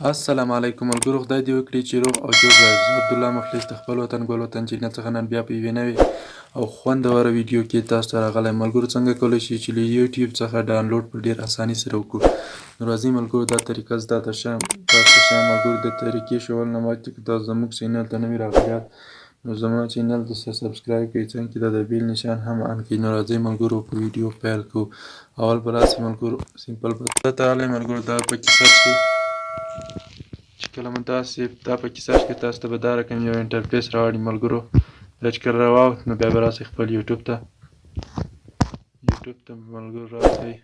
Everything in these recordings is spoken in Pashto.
السلام علیکم ملګرو، خدای دې وکړي چې روغ او جوړ وئ. زه عبدالله مخلص د خپل وطن ګل وطن چینل څخه نن بیا په یوې نوې او خوندوره ویډیو کې تاسو ته راغلی. ملګرو څنګه کولی شئ چې له یوټیوب څخه ډاونلوډ په ډېر اسانۍ سره وکړو. نو راځئ ملګرو دا طریقه زه تاسو ته ښیم. ملګرو د طریقې ښوول نه مخکې که تاسو زموږ چینل ته نوي راغلي یاست نو زما چینل ته سبسکرایب کړئ، څنګ کې د بیل نشان هم آن کړئ. نو راځئ ملګرو په ویډیو پیل کوو. اول به راسئ ملګرو سمپل به ته راغلی ملګرو دا پکې سرچ کړئ. چې کله مو تاسې دا پکې سرچ کړئ تاسو ته به دا رقم یو انټرفیس راوړي ملګرو. دا چې کله راواوښت نو بیا به راسئ خپل یوټیوب ته ملګرو راسئ.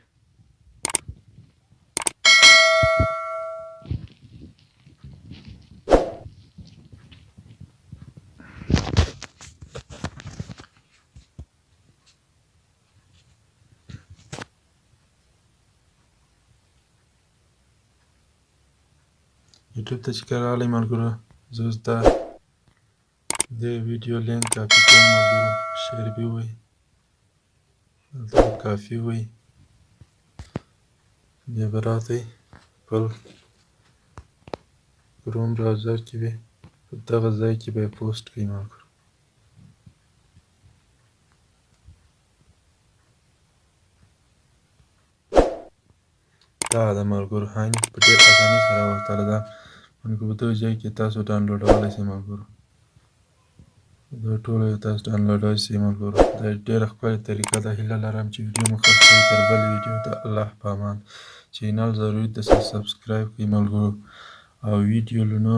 یوټیوب ته چې کله راغلی ملګرو زه اوس دا د ویډیو لینک کاپي کوم ملګرو. شیر به ووایي دلته به کافي ووایي، بیا به راځئ خپل کروم براوزر کې به په دغه ځای کې به یې پوسټ کړئ ملګرو. دا ده ملګرو په ډېر اسانۍ سره ورته دا ملګرو په دغه ځای کې تاسو ډاونلوډولی شئ ملګرو. دا ټوله یې تاسو ډاونلوډولی شئ ملګرو. دا ډېره ښکلې طریقه ده. هیله لرم چې ویډیو مو ښه کړئ. تر بلې ویډیو ته الله په امان. چینل ضروري ده سبسکرایب کړئ ملګرو او ویډیو له نورو